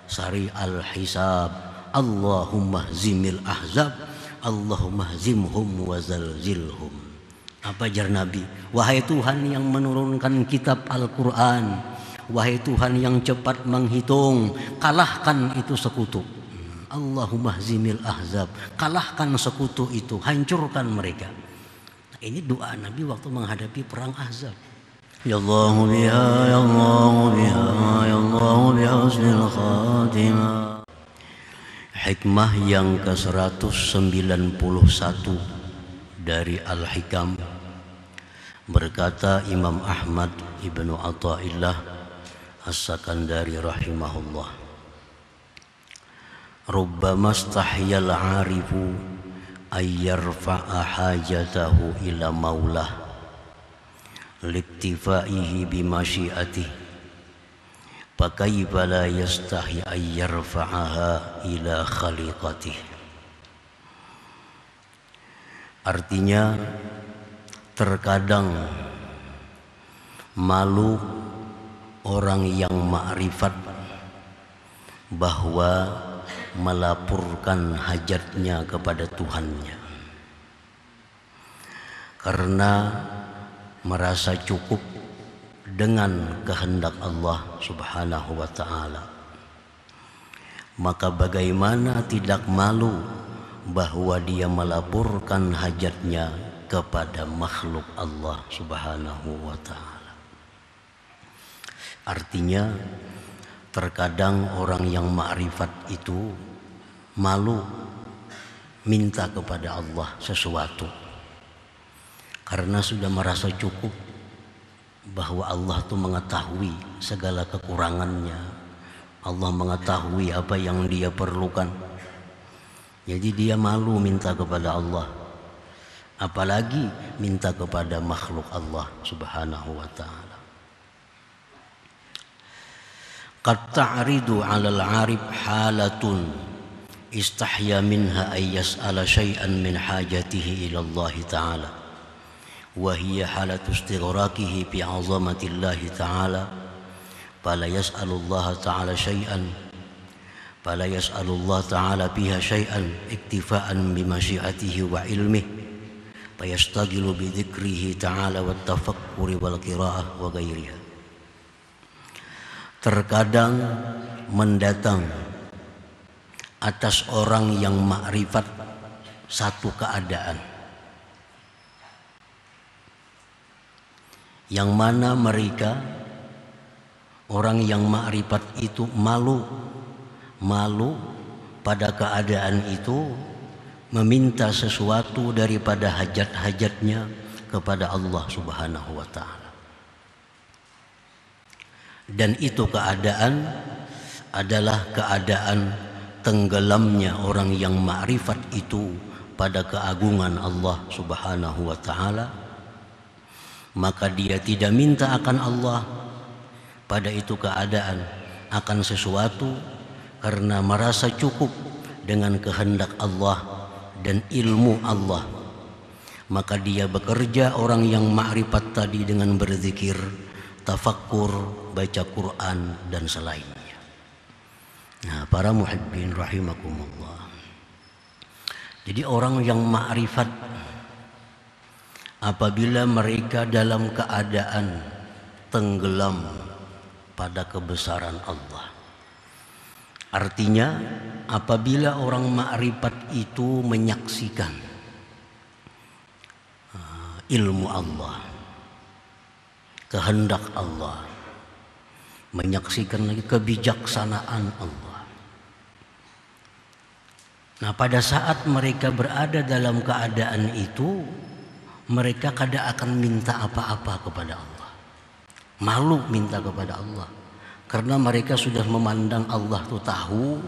sari al-hisab, Allahumma zimil ahzab, Allahumma zimhum wa zalzilhum. Apa jar Nabi? Wahai Tuhan yang menurunkan kitab Al-Quran, wahai Tuhan yang cepat menghitung, kalahkan itu sekutu. Allahumma zimil ahzab, kalahkan sekutu itu, hancurkan mereka. Nah, ini doa Nabi waktu menghadapi perang Ahzab. Ya Allah biha, ya Allah biha, ya Allah biha husnul khatimah. Hikmah yang ke-191 dari Al-Hikam, berkata Imam Ahmad Ibnu Athaillah As-Sakandari rahimahullah, rubbama istahyal 'arifu ayyarfa'a hajatahu ila maulah liktifaihi bimasyiatihi, fakaifa la yastahi ayyarfa'aha ila khaliqatihi. Artinya, terkadang malu orang yang ma'rifat bahwa melaporkan hajatnya kepada Tuhannya, karena merasa cukup dengan kehendak Allah Subhanahu wa ta'ala. Maka bagaimana tidak malu bahwa dia melaporkan hajatnya kepada makhluk Allah Subhanahu wa ta'ala. Artinya, terkadang orang yang ma'rifat itu malu minta kepada Allah sesuatu karena sudah merasa cukup bahwa Allah itu mengetahui segala kekurangannya. Allah mengetahui apa yang dia perlukan. Jadi dia malu minta kepada Allah, apalagi minta kepada makhluk Allah Subhanahu wa ta'ala. Qad ta'ridu 'alal 'arib halatun istahya minha ay yas'ala syai'an min hajatihi ila Allah ta'ala, wa hiya halatu istighraqihi bi 'azamatillahi ta'ala, fala yas'alu Allah ta'ala syai'an fala yas'alu Allah ta'ala biha syai'an iktifa'an bi masyiatihi wa ilmihi, fayastagilu bi dzikrihi ta'ala wat tafakkuri wal qira'ah wa ghairiha. Terkadang mendatang atas orang yang makrifat satu keadaan yang mana mereka, orang yang makrifat itu malu pada keadaan itu, meminta sesuatu daripada hajat-hajatnya kepada Allah Subhanahu wa ta'ala. Dan itu keadaan adalah keadaan tenggelamnya orang yang makrifat itu pada keagungan Allah Subhanahu wa ta'ala. Maka dia tidak minta akan Allah pada itu keadaan akan sesuatu, karena merasa cukup dengan kehendak Allah dan ilmu Allah. Maka dia bekerja orang yang makrifat tadi dengan berzikir, tafakkur, baca Quran dan selainnya. Nah, para muhibbin rahimakumullah. Jadi orang yang makrifat, apabila mereka dalam keadaan tenggelam pada kebesaran Allah, artinya apabila orang makrifat itu menyaksikan ilmu Allah, kehendak Allah, menyaksikan lagi kebijaksanaan Allah. Nah, pada saat mereka berada dalam keadaan itu, mereka kadang akan minta apa-apa kepada Allah. Malu minta kepada Allah, karena mereka sudah memandang Allah itu tahu,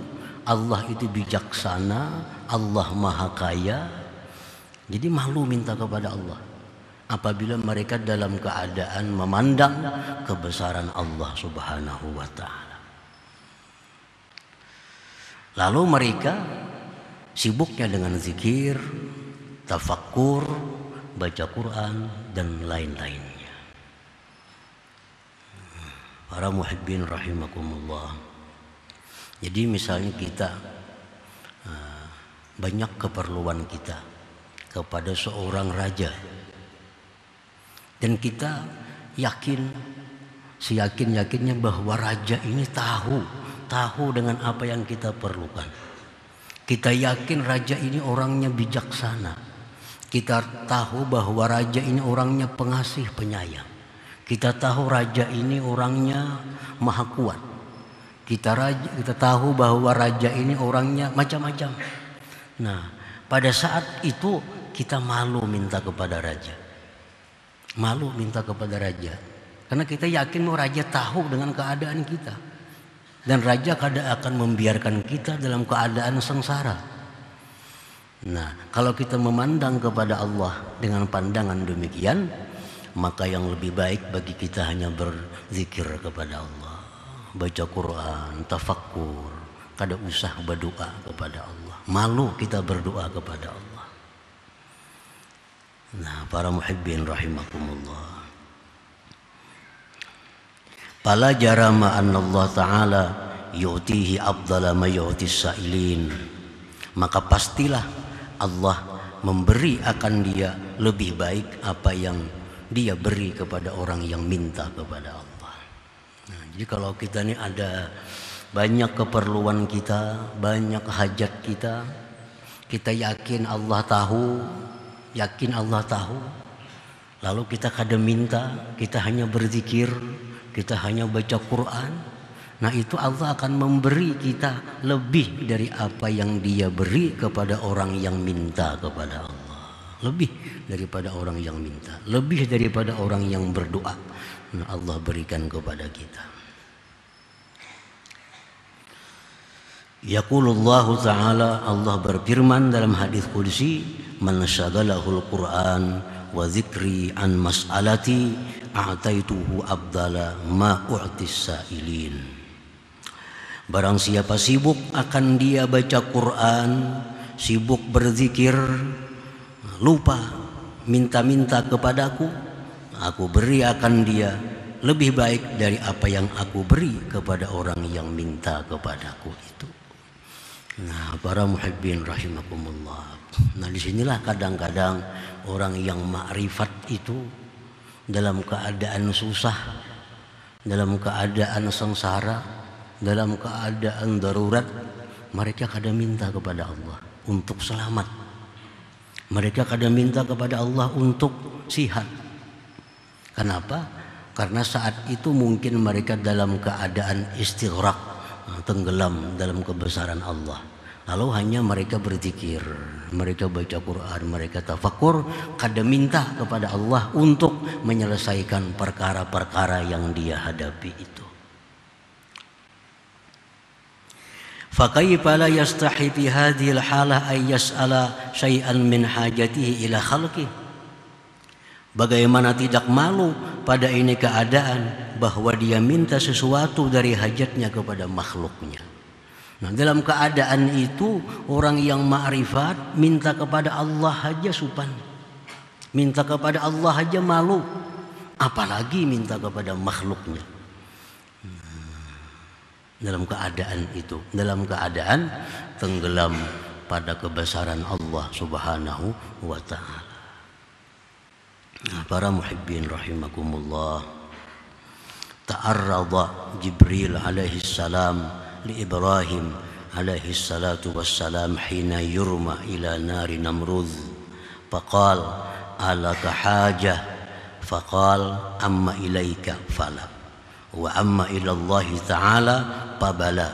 Allah itu bijaksana, Allah maha kaya. Jadi malu minta kepada Allah apabila mereka dalam keadaan memandang kebesaran Allah Subhanahu wa ta'ala. Lalu mereka sibuknya dengan zikir, tafakkur, baca Quran dan lain-lainnya. Para muhibbin rahimakumullah. Jadi misalnya kita banyak keperluan kita kepada seorang raja, dan kita yakin, seyakin-yakinnya bahwa raja ini tahu dengan apa yang kita perlukan. Kita yakin raja ini orangnya bijaksana. Kita tahu bahwa raja ini orangnya pengasih penyayang. Kita tahu raja ini orangnya maha kuat. Kita tahu bahwa raja ini orangnya macam-macam. Nah, pada saat itu kita malu minta kepada raja. Malu minta kepada raja. Karena kita yakin bahwa raja tahu dengan keadaan kita. Dan raja kadang akan membiarkan kita dalam keadaan sengsara. Nah, kalau kita memandang kepada Allah dengan pandangan demikian, maka yang lebih baik bagi kita hanya berzikir kepada Allah, baca Quran, tafakkur, kada usah berdoa kepada Allah. Malu kita berdoa kepada Allah. Nah, para muhibbin rahimakumullah. Fala jarama anna Allah Ta'ala yu'tihi afdala ma yu'tis sa'ilin. Maka pastilah Allah memberi akan dia lebih baik apa yang dia beri kepada orang yang minta kepada Allah. Nah, jadi kalau kita ini ada banyak keperluan kita, banyak hajat kita, kita yakin Allah tahu, lalu kita kadang minta, kita hanya berzikir, kita hanya baca Quran. Nah, itu Allah akan memberi kita lebih dari apa yang dia beri kepada orang yang minta kepada Allah. Lebih daripada orang yang minta, lebih daripada orang yang berdoa. Nah, Allah berikan kepada kita. Yaqulullahu ta'ala, Allah berfirman dalam hadis qudsi, man syagalahul Qur'an wa zikri an mas'alati a'taituhu abdala ma u'tis sa'ilin. Barang siapa sibuk akan dia baca Quran, sibuk berzikir, lupa minta-minta kepadaku, aku beri akan dia lebih baik dari apa yang aku beri kepada orang yang minta kepadaku itu. Nah, para muhibbin rahimakumullah. Nah, disinilah kadang-kadang orang yang ma'rifat itu dalam keadaan susah, dalam keadaan sengsara, dalam keadaan darurat, mereka kadang minta kepada Allah untuk selamat. Mereka kadang minta kepada Allah untuk sihat. Kenapa? Karena saat itu mungkin mereka dalam keadaan istighraq, tenggelam dalam kebesaran Allah. Lalu hanya mereka berzikir, mereka baca Quran, mereka tafakkur, kadang minta kepada Allah untuk menyelesaikan perkara-perkara yang dia hadapi itu. Fakaifa la yastahi fi hadhil halah ay yas'ala syai'an min hajatihi ila khalqih. Bagaimana tidak malu pada ini keadaan bahwa dia minta sesuatu dari hajatnya kepada makhluknya. Nah, dalam keadaan itu orang yang ma'rifat minta kepada Allah saja supan, minta kepada Allah saja malu, apalagi minta kepada makhluknya. Dalam keadaan itu, dalam keadaan tenggelam pada kebesaran Allah Subhanahu wa ta'ala. Nah, para muhibbin rahimakumullah, ta'arrada Jibril alaihi salam li Ibrahim alaihi salatu wassalam hina yurma ila nari Namrud faqal alaka hajah faqal amma ilaika fala wa amma ila Allah ta'ala fabala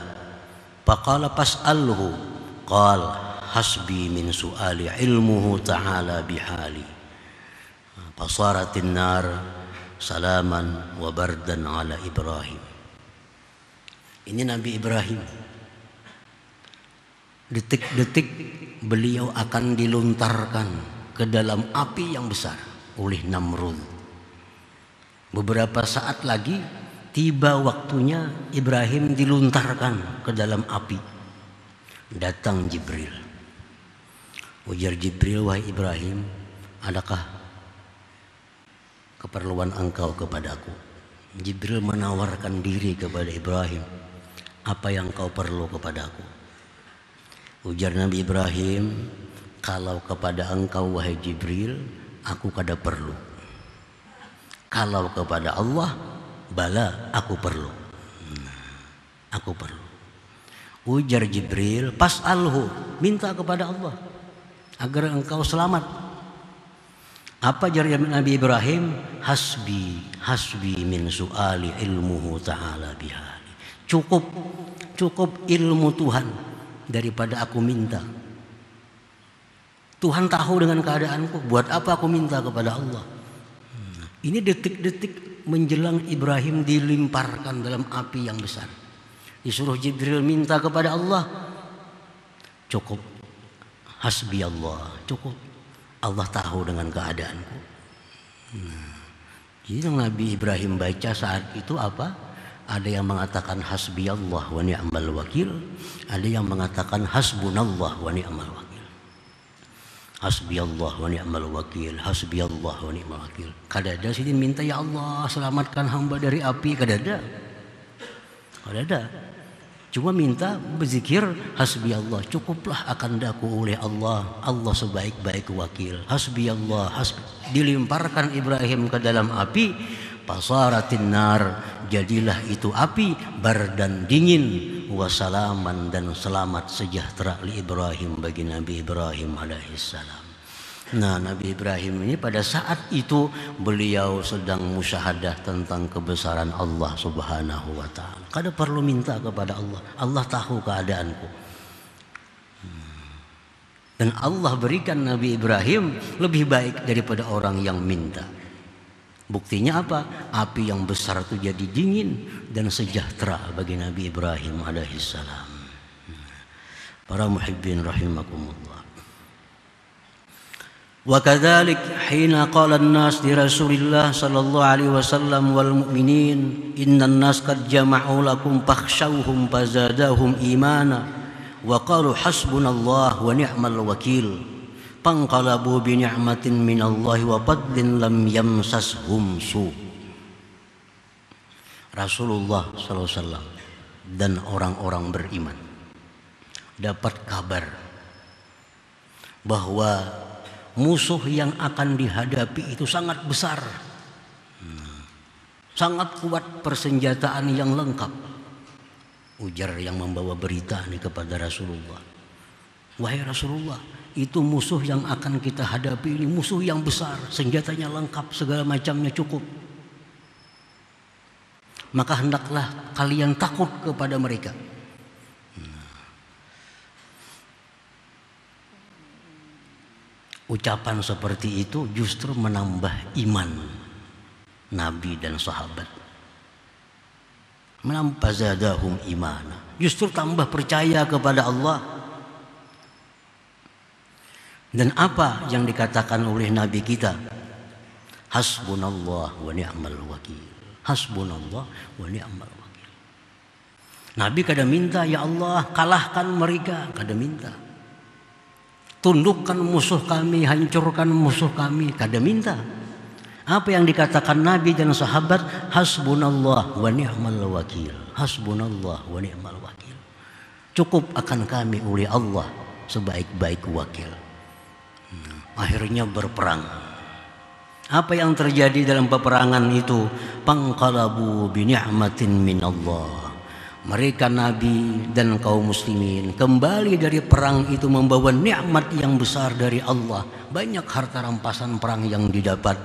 faqala fas'alhu qal hasbi min su'ali ilmuhu ta'ala bihali fasaratin nar salaman wa bardan ala Ibrahim. Ini Nabi Ibrahim. Detik-detik beliau akan dilontarkan ke dalam api yang besar oleh Namrud. Beberapa saat lagi tiba waktunya Ibrahim dilontarkan ke dalam api. Datang Jibril. Ujar Jibril, wahai Ibrahim, adakah keperluan engkau kepadaku? Jibril menawarkan diri kepada Ibrahim. apa yang kau perlu kepadaku? Ujar Nabi Ibrahim, kalau kepada engkau wahai Jibril, aku kada perlu. Kalau kepada Allah, bala aku perlu. Aku perlu. Ujar Jibril, pas'alhu, minta kepada Allah agar engkau selamat. Apa jawab Nabi Ibrahim? Hasbi min su'ali ilmuhu ta'ala bihali. Cukup ilmu Tuhan daripada aku minta. Tuhan tahu dengan keadaanku, buat apa aku minta kepada Allah? Ini detik-detik menjelang Ibrahim dilimparkan dalam api yang besar. Disuruh Jibril minta kepada Allah. Cukup. Hasbi Allah. Cukup. Allah tahu dengan keadaanku. Jadi Nabi Ibrahim baca saat itu apa? Ada yang mengatakan hasbi Allah wa ni'mal wakil. Ada yang mengatakan hasbunallah wa ni'mal wakil. Hasbi Allah wa ni'mal wakil. Hasbi Allah wa ni'mal wakil. Kadada sini minta ya Allah selamatkan hamba dari api. Kadada. Cuma minta berzikir hasbi Allah, cukuplah akan daku oleh Allah. Allah sebaik-baik wakil. Hasbi Allah, dilimparkan Ibrahim ke dalam api. Pasaratin nar, jadilah itu api bardan dingin, wasalaman dan selamat sejahtera li Ibrahim bagi Nabi Ibrahim alaihissalam. Nah, Nabi Ibrahim ini pada saat itu beliau sedang musyahadah tentang kebesaran Allah Subhanahu wa taala. Kada perlu minta kepada Allah. Allah tahu keadaanku. Dan Allah berikan Nabi Ibrahim lebih baik daripada orang yang minta. Buktinya apa? Api yang besar itu jadi dingin dan sejahtera bagi Nabi Ibrahim alaihissalam. Para muhibbin rahimakumullah. Wa kadzalik hina qala an-nas li Rasulillah sallallahu alaihi wasallam wal mu'minin innan nas qad jama'u lakum fakhshawhum fazadahum imana wa qalu hasbunallah wa ni'mal wakil fanqalabu bi ni'matin minallahi wa fadlin lam yamsashum su. Rasulullah sallallahu alaihi wasallam dan orang-orang beriman dapat kabar bahwa musuh yang akan dihadapi itu sangat besar, sangat kuat persenjataan yang lengkap. Ujar yang membawa berita ini kepada Rasulullah, wahai Rasulullah, itu musuh yang akan kita hadapi ini musuh yang besar, senjatanya lengkap, segala macamnya cukup. Maka hendaklah kalian takut kepada mereka. Ucapan seperti itu justru menambah iman Nabi dan sahabat. Menambah zadahum imana. Justru tambah percaya kepada Allah. Dan apa yang dikatakan oleh Nabi kita? Hasbunallah wa ni'mal wakil. Hasbunallah wa ni'mal wakil. Nabi kada minta ya Allah kalahkan mereka, kada minta. Tundukkan musuh kami, hancurkan musuh kami, kada minta. Apa yang dikatakan Nabi dan sahabat? Hasbunallah wa ni'mal wakil. Hasbunallah wa ni'mal wakil. Cukup akan kami oleh Allah sebaik-baik wakil. Akhirnya berperang. Apa yang terjadi dalam peperangan itu? Panqalabu bi ni'matin minallah. Mereka Nabi dan kaum muslimin kembali dari perang itu membawa nikmat yang besar dari Allah. Banyak harta rampasan perang yang didapat.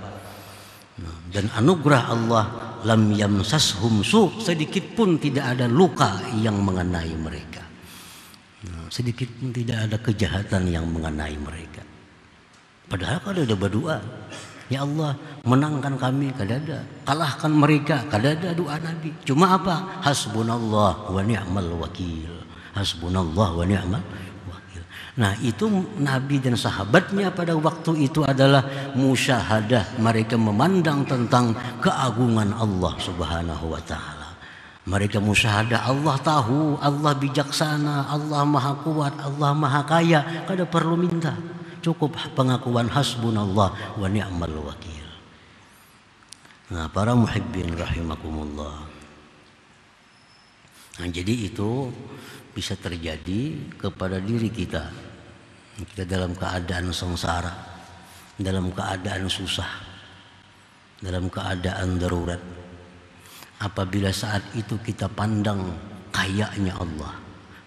Dan anugerah Allah lam yamsashum su, sedikit pun tidak ada luka yang mengenai mereka. Sedikit pun tidak ada kejahatan yang mengenai mereka. Padahal kalau ada berdoa, ya Allah menangkan kami, kada ada. Kalahkan mereka, kada ada doa Nabi. Cuma apa? Hasbunallah wa ni'mal wakil. Hasbunallah wa ni'mal wakil. Nah itu Nabi dan sahabatnya pada waktu itu adalah musyahadah. Mereka memandang tentang keagungan Allah subhanahu wa ta'ala. Mereka musyahadah Allah tahu, Allah bijaksana, Allah maha kuat, Allah maha kaya. Kada perlu minta. Cukup pengakuan hasbunallah wa ni'mal wakil. Nah, para muhibbin rahimakumullah. Nah, jadi itu bisa terjadi kepada diri kita. Kita dalam keadaan sengsara, dalam keadaan susah, dalam keadaan darurat. Apabila saat itu kita pandang kayanya Allah,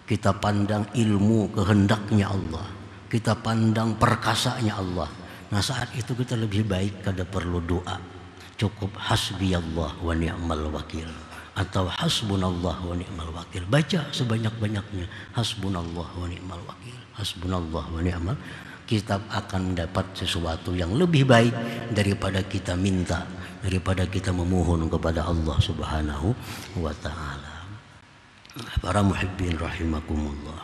kita pandang ilmu kehendaknya Allah, kita pandang perkasanya Allah. Nah, saat itu kita lebih baik kada perlu doa. Cukup hasbiyallah wa ni'mal wakil atau hasbunallah wa ni'mal wakil. Baca sebanyak-banyaknya hasbunallah wa ni'mal wakil, hasbunallah wa ni'mal. Kita akan dapat sesuatu yang lebih baik daripada kita minta, daripada kita memohon kepada Allah Subhanahu wa ta'ala. Para muhibbin rahimakumullah.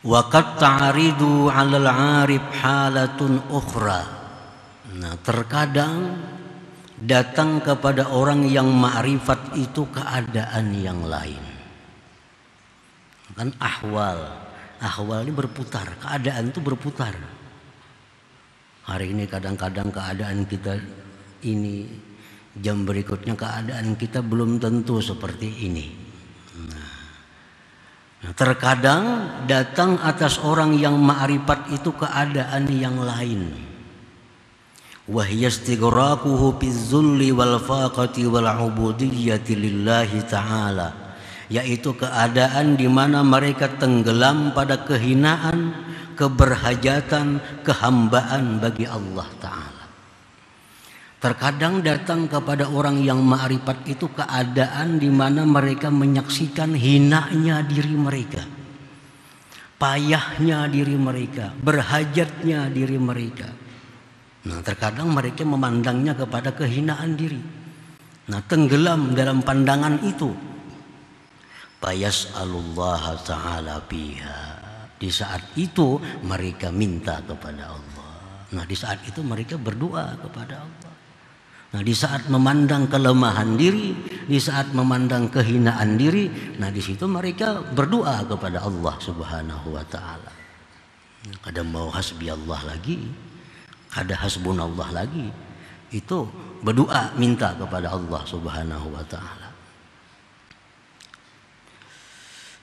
Wa qad ta'ridu 'alal 'arif halatun ukhra. Nah, terkadang datang kepada orang yang ma'rifat itu keadaan yang lain. Kan ahwal ini berputar, keadaan itu berputar. Hari ini kadang-kadang keadaan kita ini, jam berikutnya keadaan kita belum tentu seperti ini. Nah, terkadang datang atas orang yang ma'rifat itu keadaan yang lain. Wa hiya istighraquhu bizzulli wal faqati wal ubudiyyati lillahi ta'ala, yaitu keadaan di mana mereka tenggelam pada kehinaan, keberhajatan, kehambaan bagi Allah Ta'ala. Terkadang datang kepada orang yang ma'rifat itu keadaan di mana mereka menyaksikan hinanya diri mereka, payahnya diri mereka, berhajatnya diri mereka. Nah, terkadang mereka memandangnya kepada kehinaan diri. Nah, tenggelam dalam pandangan itu. Fayas'alullah ta'ala biha. Di saat itu mereka minta kepada Allah. Nah, di saat itu mereka berdoa kepada Allah. Nah, di saat memandang kelemahan diri, di saat memandang kehinaan diri, nah di situ mereka berdoa kepada Allah Subhanahu wa ta'ala. Kadang mau hasbi Allah lagi, ada hasbunallah lagi. Itu berdoa minta kepada Allah Subhanahu wa ta'ala.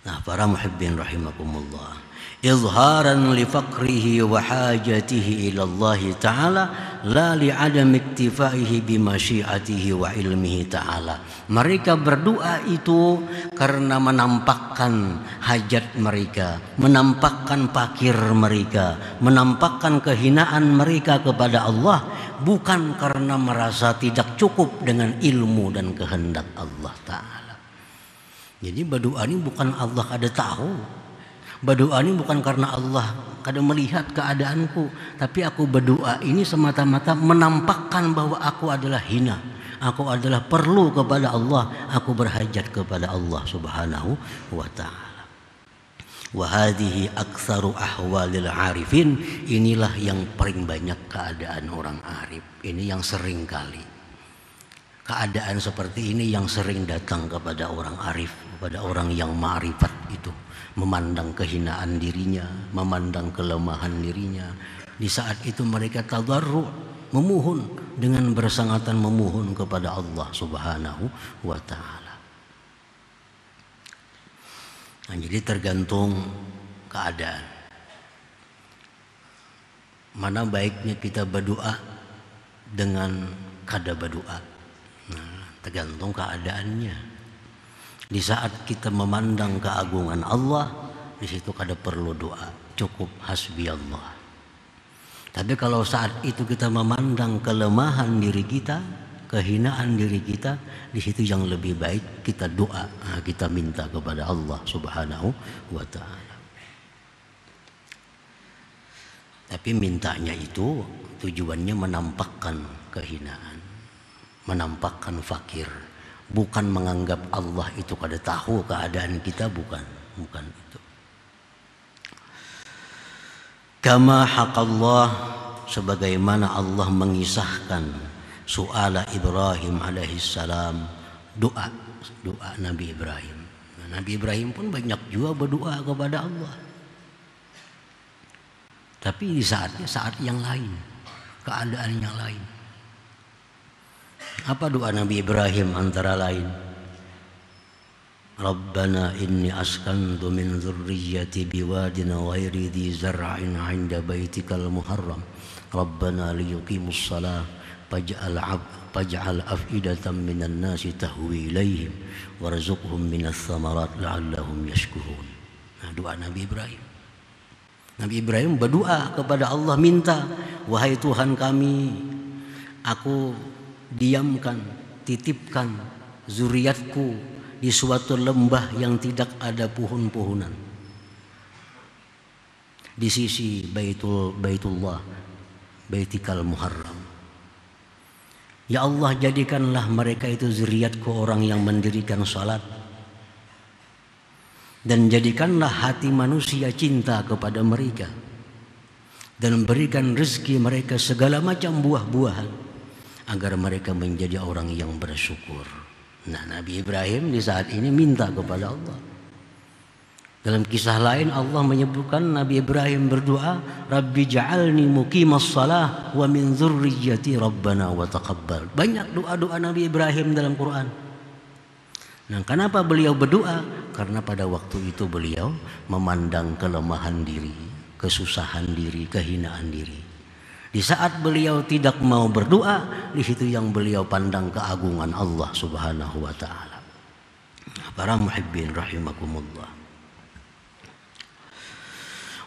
Nah, para muhibbin rahimakumullah, izharan li faqrihi wa hajatihi ila Allah ta'ala la li adam iktifaihi bi masyiatihi wa ilmihi ta'ala. Mereka berdoa itu karena menampakkan hajat mereka, menampakkan fakir mereka, menampakkan kehinaan mereka kepada Allah, bukan karena merasa tidak cukup dengan ilmu dan kehendak Allah Ta'ala. Jadi berdoa ini bukan Allah kada tahu, berdoa ini bukan karena Allah kada melihat keadaanku, tapi aku berdoa ini semata-mata menampakkan bahwa aku adalah hina, aku adalah perlu kepada Allah, aku berhajat kepada Allah Subhanahu wa ta'ala. Wa hadhihi aktsaru ahwalil arifin, inilah yang paling banyak keadaan orang arif. Ini yang sering kali keadaan seperti ini yang sering datang kepada orang arif, kepada orang yang ma'rifat itu, memandang kehinaan dirinya, memandang kelemahan dirinya. Di saat itu mereka tadarru, memohon dengan bersangatan memohon kepada Allah Subhanahu wa ta'ala. Nah, jadi tergantung keadaan. Mana baiknya kita berdoa dengan kada berdoa. Nah, tergantung keadaannya. Di saat kita memandang keagungan Allah, di situ kada perlu doa, cukup hasbi Allah. Tapi kalau saat itu kita memandang kelemahan diri kita, kehinaan diri kita, di situ yang lebih baik kita doa, kita minta kepada Allah Subhanahu wa ta'ala. Tapi mintanya itu tujuannya menampakkan kehinaan, menampakkan fakir, bukan menganggap Allah itu kada tahu keadaan kita, bukan itu. Kama haqallah, sebagaimana Allah mengisahkan su'ala Ibrahim alaihissalam, doa Nabi Ibrahim. Nah, Nabi Ibrahim pun banyak juga berdoa kepada Allah, tapi di saat yang lain, keadaan yang lain. Apa doa Nabi Ibrahim antara lain? Rabbana inni askantu min dzurriyyati biwadin ghairi dzi zar'in 'inda baitikal muharram Rabbana liyuqimus shalah faj'al af'idatan minan nasi tahwi ilaihim warzuqhum minas thamarat la'allahum yashkurun. Nah, doa Nabi Ibrahim. Nabi Ibrahim berdoa kepada Allah, minta, wahai Tuhan kami, aku diamkan, titipkan zuriatku di suatu lembah yang tidak ada pohon-pohonan di sisi Baitullah, Baitikal Muharram. Ya Allah, jadikanlah mereka itu zuriatku orang yang mendirikan salat, dan jadikanlah hati manusia cinta kepada mereka, dan berikan rezeki mereka segala macam buah-buahan agar mereka menjadi orang yang bersyukur. Nah, Nabi Ibrahim di saat ini minta kepada Allah. Dalam kisah lain Allah menyebutkan Nabi Ibrahim berdoa, Rabbi ja'alni muqimas shalah wa min dzurriyyati rabbana wa taqabbal. Banyak doa-doa Nabi Ibrahim dalam Quran. Nah, kenapa beliau berdoa? Karena pada waktu itu beliau memandang kelemahan diri, kesusahan diri, kehinaan diri. Di saat beliau tidak mau berdoa, di situ yang beliau pandang keagungan Allah Subhanahu wa taala. Para muhibbin rahimakumullah.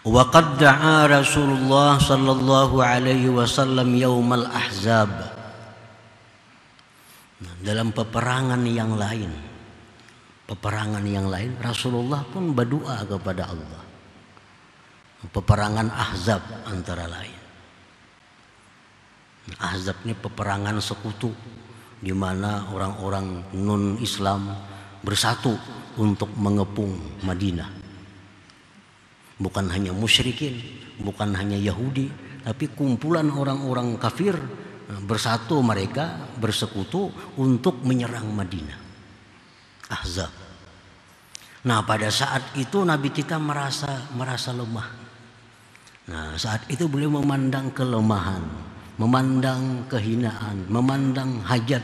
Wa qad da'a Rasulullah sallallahu alaihi wasallam yaumal ahzab. Dalam peperangan yang lain, Rasulullah pun berdoa kepada Allah. Peperangan Ahzab antara lain. Ahzab ini peperangan sekutu di mana orang-orang non-Islam bersatu untuk mengepung Madinah. Bukan hanya musyrikin, bukan hanya Yahudi, tapi kumpulan orang-orang kafir bersatu, mereka bersekutu untuk menyerang Madinah. Ahzab. Nah, pada saat itu Nabi kita merasa lemah. Nah, saat itu beliau memandang kelemahan, memandang kehinaan, memandang hajat.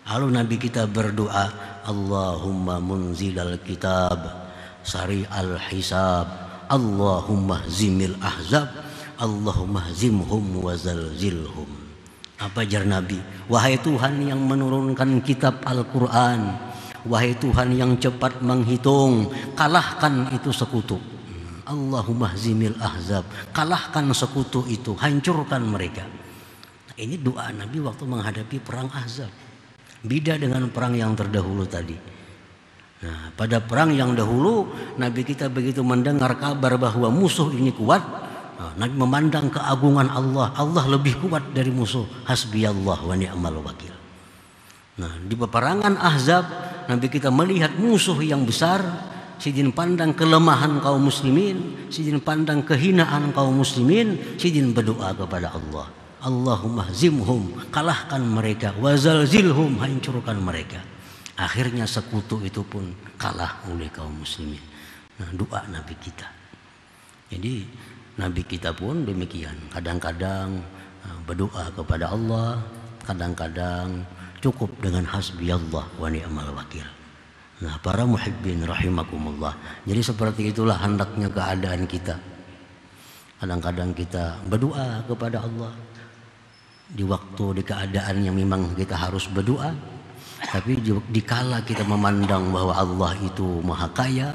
Lalu Nabi kita berdoa, Allahumma munzilal kitab, sari'al hisab, Allahumma zimil ahzab, Allahumma zimhum wa zalzilhum. Apa jar Nabi? Wahai Tuhan yang menurunkan kitab Al-Quran, wahai Tuhan yang cepat menghitung, kalahkan itu sekutu. Allahumma zimil ahzab, kalahkan sekutu itu, hancurkan mereka. Nah, ini doa Nabi waktu menghadapi perang Ahzab. Beda dengan perang yang terdahulu tadi. Nah, pada perang yang dahulu Nabi kita begitu mendengar kabar bahwa musuh ini kuat, Nabi memandang keagungan Allah. Allah lebih kuat dari musuh. Hasbiyallah wa ni'mal wakil. Nah, di peperangan Ahzab Nabi kita melihat musuh yang besar, sidin pandang kelemahan kaum muslimin, sidin pandang kehinaan kaum muslimin, sidin berdoa kepada Allah. Allahumma zimhum, kalahkan mereka, wazalzilhum, hancurkan mereka. Akhirnya sekutu itu pun kalah oleh kaum muslimin. Nah, doa Nabi kita. Jadi Nabi kita pun demikian. Kadang-kadang berdoa kepada Allah, kadang-kadang cukup dengan hasbiyallah wa ni'mal wakil. Nah, para muhibbin rahimakumullah. Jadi seperti itulah hendaknya keadaan kita. Kadang-kadang kita berdoa kepada Allah di waktu, di keadaan yang memang kita harus berdoa. Tapi dikala kita memandang bahwa Allah itu maha kaya,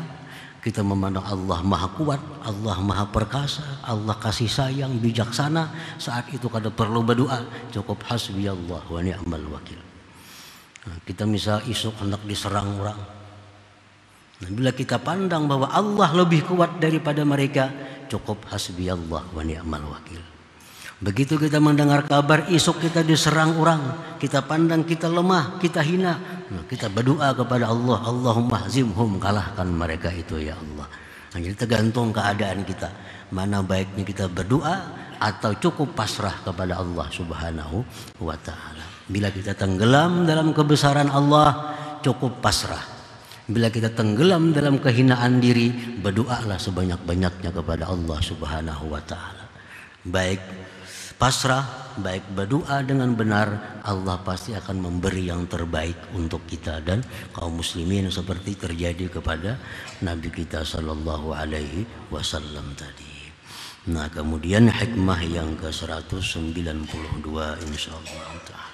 kita memandang Allah maha kuat, Allah maha perkasa, Allah kasih sayang, bijaksana, saat itu kada perlu berdoa, cukup hasbiyallah wa ni'mal wakil. Nah, kita misal isuk hendak diserang orang, nah, bila kita pandang bahwa Allah lebih kuat daripada mereka, cukup hasbiyallah wa ni'mal wakil. Begitu kita mendengar kabar isuk kita diserang orang, kita pandang kita lemah, kita hina, nah, kita berdoa kepada Allah, Allahumma zimhum, kalahkan mereka itu ya Allah. Nah, jadi tergantung keadaan kita, mana baiknya kita berdoa atau cukup pasrah kepada Allah Subhanahu wa ta'ala. Bila kita tenggelam dalam kebesaran Allah, cukup pasrah. Bila kita tenggelam dalam kehinaan diri, berdoalah sebanyak-banyaknya kepada Allah Subhanahu wa ta'ala. baik pasrah, baik berdoa dengan benar, Allah pasti akan memberi yang terbaik untuk kita dan kaum muslimin seperti terjadi kepada Nabi kita sallallahu alaihi wasallam tadi. Nah, kemudian hikmah yang ke-192 insyaallah.